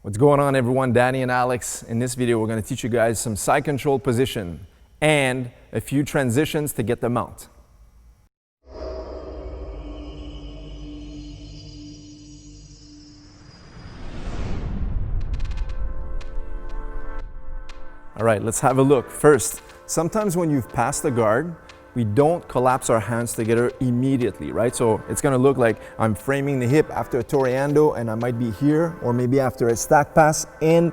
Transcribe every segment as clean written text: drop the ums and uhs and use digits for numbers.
What's going on, everyone? Danny and Alex. In this video, we're going to teach you guys some side control position and a few transitions to get the mount. All right, let's have a look. First, sometimes when you've passed the guard, we don't collapse our hands together immediately, right? So it's gonna look like I'm framing the hip after a toreando and I might be here, or maybe after a stack pass, and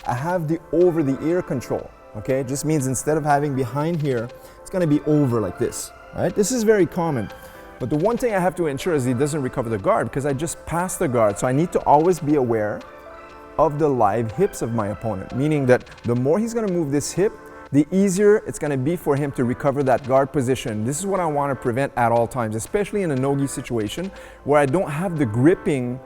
I have the over the ear control, okay? It just means instead of having behind here, it's gonna be over like this, right? This is very common. But the one thing I have to ensure is he doesn't recover the guard because I just passed the guard. So I need to always be aware of the live hips of my opponent, meaning that the more he's gonna move this hip, the easier it's going to be for him to recover that guard position. This is what I want to prevent at all times, especially in a NoGi situation where I don't have the gripping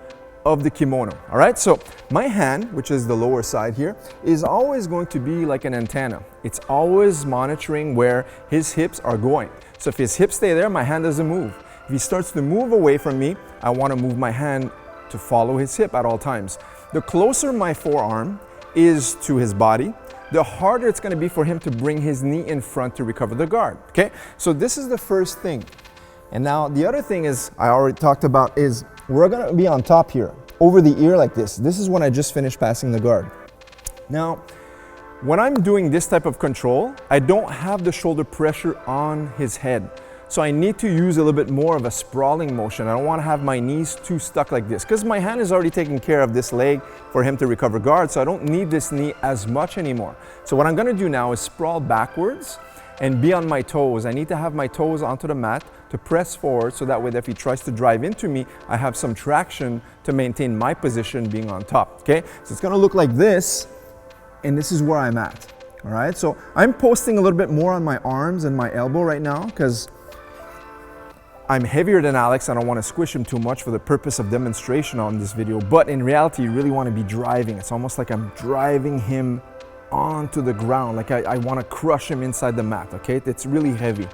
of the kimono. All right, so my hand, which is the lower side here, is always going to be like an antenna. It's always monitoring where his hips are going. So if his hips stay there, my hand doesn't move. If he starts to move away from me, I want to move my hand to follow his hip at all times. The closer my forearm is to his body, the harder it's going to be for him to bring his knee in front to recover the guard, okay? So this is the first thing. And now the other thing is, I already talked about, is we're going to be on top here, over the ear like this. This is when I just finished passing the guard. Now, when I'm doing this type of control, I don't have the shoulder pressure on his head. So I need to use a little bit more of a sprawling motion. I don't want to have my knees too stuck like this because my hand is already taking care of this leg for him to recover guard, so I don't need this knee as much anymore. So what I'm going to do now is sprawl backwards and be on my toes. I need to have my toes onto the mat to press forward so that way if he tries to drive into me, I have some traction to maintain my position being on top, okay? So it's going to look like this, and this is where I'm at, all right? So I'm posting a little bit more on my arms and my elbow right now because I'm heavier than Alex. I don't want to squish him too much for the purpose of demonstration on this video, but in reality, you really want to be driving. It's almost like I'm driving him onto the ground, like I want to crush him inside the mat, okay? It's really heavy.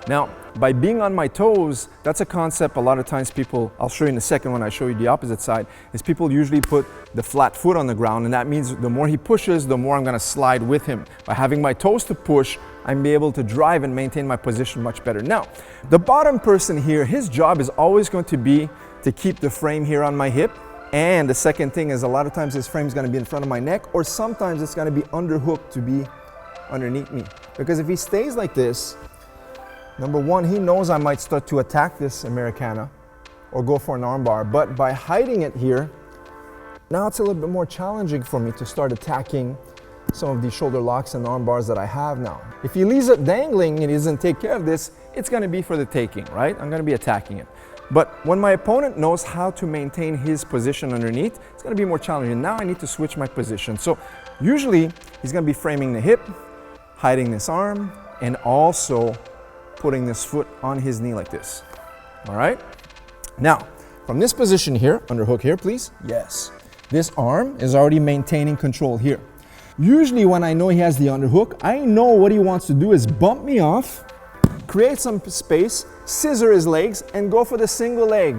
Now, by being on my toes, that's a concept a lot of times people, I'll show you in a second when I show you the opposite side, is people usually put the flat foot on the ground, and that means the more he pushes, the more I'm going to slide with him. By having my toes to push, I'm able to drive and maintain my position much better. Now, the bottom person here, his job is always going to be to keep the frame here on my hip. And the second thing is a lot of times his frame is going to be in front of my neck, or sometimes it's going to be underhooked to be underneath me. Because if he stays like this, number one, he knows I might start to attack this Americana or go for an armbar. But by hiding it here, now it's a little bit more challenging for me to start attacking some of these shoulder locks and arm bars that I have now. If he leaves it dangling and he doesn't take care of this, it's going to be for the taking, right? I'm going to be attacking it. But when my opponent knows how to maintain his position underneath, it's going to be more challenging. Now I need to switch my position. So usually he's going to be framing the hip, hiding this arm, and also putting this foot on his knee like this. All right? Now, from this position here, underhook here, please. Yes. This arm is already maintaining control here. Usually when I know he has the underhook, I know what he wants to do is bump me off, create some space, scissor his legs, and go for the single leg.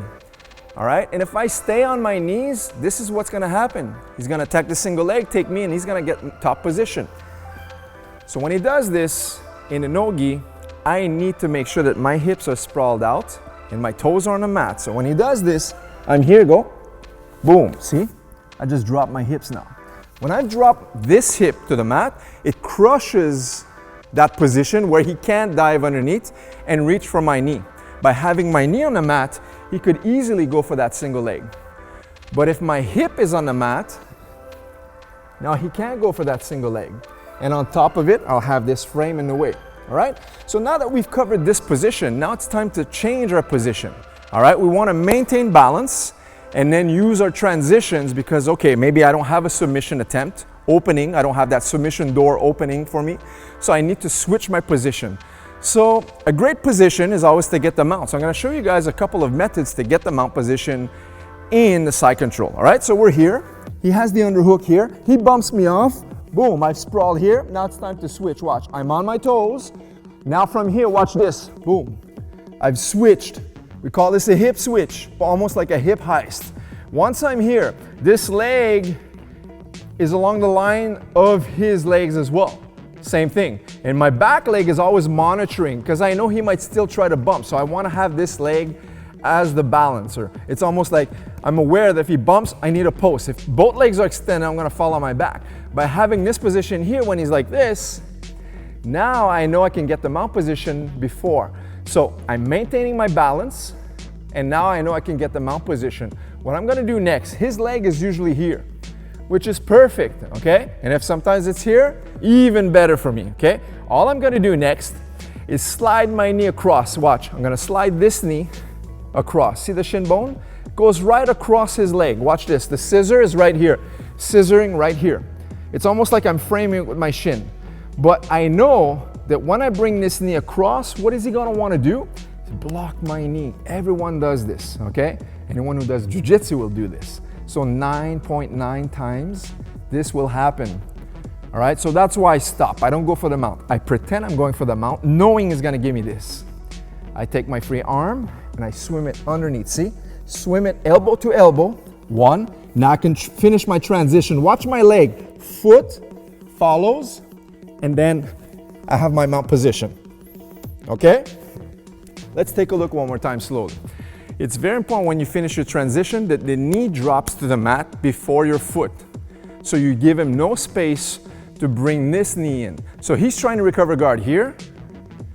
All right? And if I stay on my knees, this is what's going to happen. He's going to attack the single leg, take me, and he's going to get top position. So when he does this in a NoGi, I need to make sure that my hips are sprawled out and my toes are on the mat. So when he does this, I'm here, go, boom, see? I just dropped my hips now. When I drop this hip to the mat, it crushes that position where he can't dive underneath and reach for my knee. By having my knee on the mat, he could easily go for that single leg. But if my hip is on the mat, now he can't go for that single leg. And on top of it, I'll have this frame in the way. All right? So now that we've covered this position, now it's time to change our position. All right? We want to maintain balance and then use our transitions because, okay, maybe I don't have a submission attempt opening. I don't have that submission door opening for me. So I need to switch my position. So a great position is always to get the mount. So I'm going to show you guys a couple of methods to get the mount position in the side control. All right? So we're here. He has the underhook here. He bumps me off. Boom, I've sprawled here. Now it's time to switch. Watch, I'm on my toes. Now from here, watch this. Boom, I've switched. We call this a hip switch, almost like a hip heist. Once I'm here, this leg is along the line of his legs as well. Same thing. And my back leg is always monitoring because I know he might still try to bump. So I want to have this leg as the balancer. It's almost like I'm aware that if he bumps, I need a post. If both legs are extended, I'm going to fall on my back. By having this position here when he's like this, now I know I can get the mount position before. So I'm maintaining my balance, and now I know I can get the mount position. What I'm going to do next, his leg is usually here, which is perfect, okay? And if sometimes it's here, even better for me, okay? All I'm gonna do next is slide my knee across. Watch, I'm gonna slide this knee across. See the shin bone? It goes right across his leg. Watch this, the scissor is right here, scissoring right here. It's almost like I'm framing it with my shin. But I know that when I bring this knee across, what is he gonna wanna do? Block my knee. Everyone does this, okay? Anyone who does Jiu-Jitsu will do this. So 9.9 times this will happen. All right, so that's why I stop. I don't go for the mount. I pretend I'm going for the mount, knowing it's gonna give me this. I take my free arm and I swim it underneath. See? Swim it elbow to elbow. One. Now I can finish my transition. Watch my leg. Foot follows, and then I have my mount position. Okay? Let's take a look one more time slowly. It's very important when you finish your transition that the knee drops to the mat before your foot. So you give him no space to bring this knee in. So he's trying to recover guard here,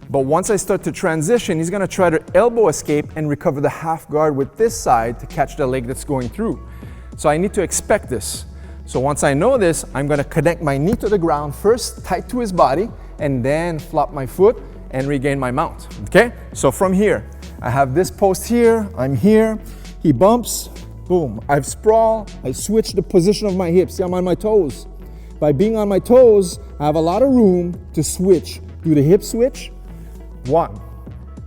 but once I start to transition, he's gonna try to elbow escape and recover the half guard with this side to catch the leg that's going through. So I need to expect this. So once I know this, I'm gonna connect my knee to the ground first, tight to his body, and then flop my foot and regain my mount, okay? So from here, I have this post here, I'm here, he bumps, boom. I've sprawled, I switch the position of my hips. See, I'm on my toes. By being on my toes, I have a lot of room to switch. Do the hip switch. One.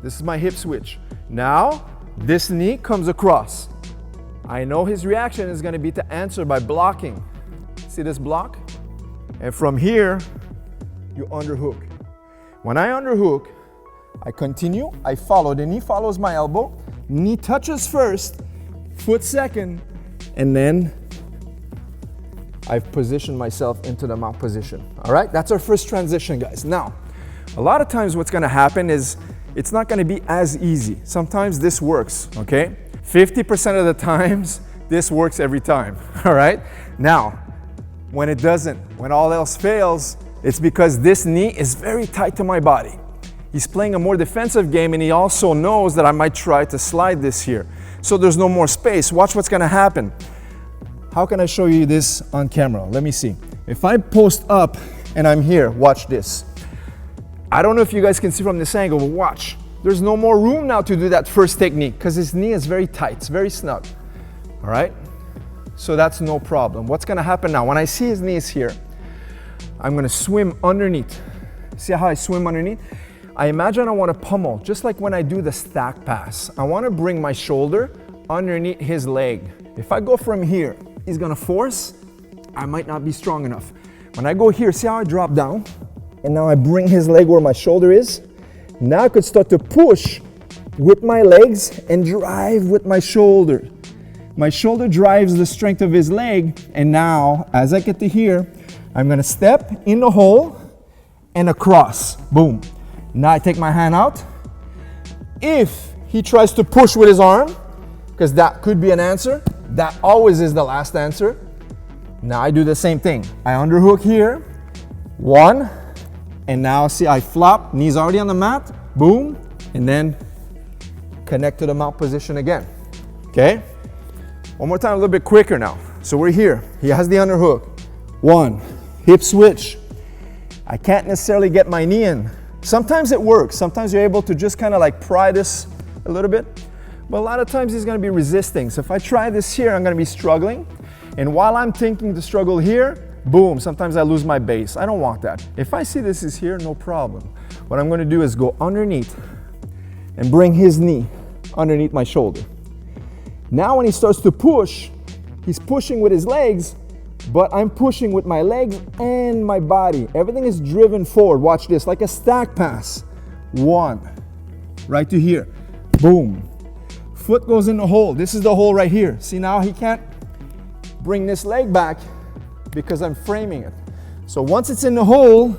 This is my hip switch. Now, this knee comes across. I know his reaction is gonna be to answer by blocking. See this block? And from here, you underhook. When I underhook, I continue, I follow. The knee follows my elbow. Knee touches first, foot second, and then I've positioned myself into the mount position. All right, that's our first transition, guys. Now, a lot of times what's gonna happen is it's not gonna be as easy. Sometimes this works, okay? 50% of the times, this works every time, all right? Now, when it doesn't, when all else fails, it's because this knee is very tight to my body. He's playing a more defensive game, and he also knows that I might try to slide this here. So there's no more space. Watch what's gonna happen. How can I show you this on camera? Let me see. If I post up and I'm here, watch this. I don't know if you guys can see from this angle, but watch. There's no more room now to do that first technique because his knee is very tight, it's very snug. All right? So that's no problem. What's gonna happen now? When I see his knee is here, I'm gonna swim underneath. See how I swim underneath? I imagine I wanna pummel, just like when I do the stack pass. I wanna bring my shoulder underneath his leg. If I go from here, he's gonna force, I might not be strong enough. When I go here, see how I drop down? And now I bring his leg where my shoulder is. Now I could start to push with my legs and drive with my shoulder. My shoulder drives the strength of his leg, and now, as I get to here, I'm gonna step in the hole and across, boom. Now I take my hand out. If he tries to push with his arm, because that could be an answer, that always is the last answer. Now I do the same thing. I underhook here, one, and now see I flop, knees already on the mat, boom, and then connect to the mount position again, okay? One more time, a little bit quicker now. So we're here, he has the underhook. One, hip switch. I can't necessarily get my knee in. Sometimes it works, sometimes you're able to just kind of like pry this a little bit, but a lot of times he's gonna be resisting. So if I try this here, I'm gonna be struggling. And while I'm thinking to struggle here, boom, sometimes I lose my base. I don't want that. If I see this is here, no problem. What I'm gonna do is go underneath and bring his knee underneath my shoulder. Now when he starts to push, he's pushing with his legs, but I'm pushing with my legs and my body. Everything is driven forward. Watch this, like a stack pass. One, right to here, boom. Foot goes in the hole. This is the hole right here. See now he can't bring this leg back. because I'm framing it. So once it's in the hole,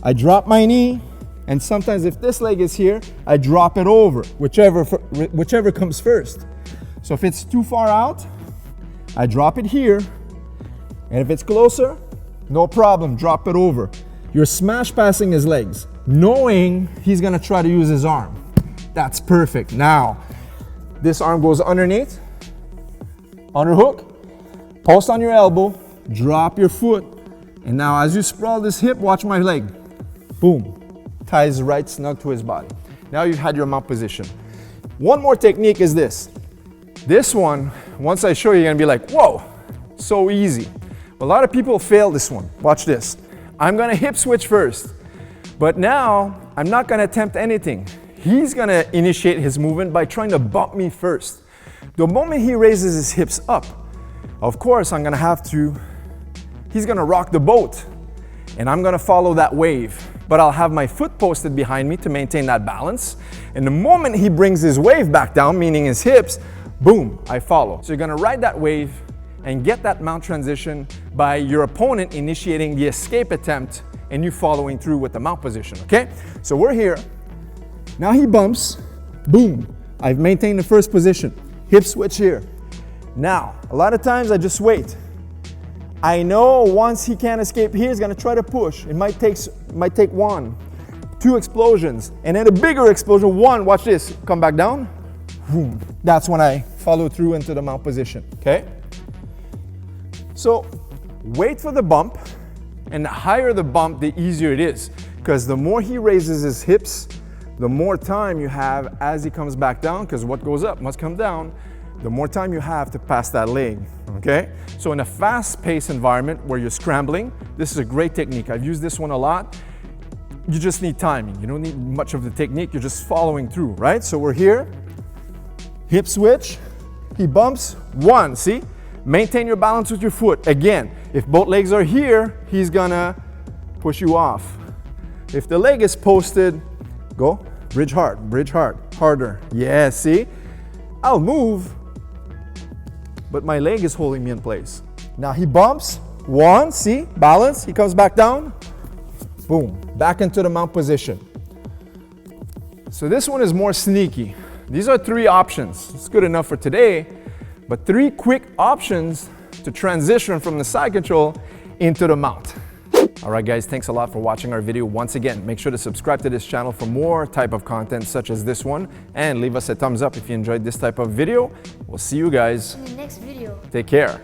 I drop my knee, and sometimes if this leg is here, I drop it over, whichever comes first. So if it's too far out, I drop it here, and if it's closer, no problem, drop it over. You're smash passing his legs, knowing he's gonna try to use his arm. That's perfect. Now, this arm goes underneath, underhook, post on your elbow, drop your foot, and now as you sprawl this hip, watch my leg. Boom, ties right snug to his body. Now you've had your mount position. One more technique is this. This one, once I show you, you're gonna be like, whoa, so easy. A lot of people fail this one. Watch this. I'm gonna hip switch first, but now I'm not gonna attempt anything. He's gonna initiate his movement by trying to bump me first. The moment he raises his hips up, of course I'm gonna have to, he's gonna rock the boat, and I'm gonna follow that wave. But I'll have my foot posted behind me to maintain that balance. And the moment he brings his wave back down, meaning his hips, boom, I follow. So you're gonna ride that wave and get that mount transition by your opponent initiating the escape attempt and you following through with the mount position, okay? So we're here. Now he bumps, boom, I've maintained the first position. Hip switch here. Now, a lot of times I just wait. I know once he can't escape here, he's gonna try to push. It might take 1, 2 explosions, and then a bigger explosion. 1, watch this, come back down. Boom. That's when I follow through into the mount position, okay? So wait for the bump, and the higher the bump, the easier it is, because the more he raises his hips, the more time you have as he comes back down, because what goes up must come down, the more time you have to pass that leg, okay? So in a fast-paced environment where you're scrambling, this is a great technique. I've used this one a lot. You just need timing. You don't need much of the technique, you're just following through, right? So we're here, hip switch, he bumps, 1, see? Maintain your balance with your foot. Again, if both legs are here, he's gonna push you off. If the leg is posted, go, bridge hard, harder. Yeah, see? I'll move, but my leg is holding me in place. Now he bumps, 1, see, balance, he comes back down, boom, back into the mount position. So this one is more sneaky. These are 3 options. It's good enough for today, but 3 quick options to transition from the side control into the mount. All right, guys, thanks a lot for watching our video. Once again, make sure to subscribe to this channel for more type of content such as this one, and leave us a thumbs up if you enjoyed this type of video. We'll see you guys in the next video. Take care.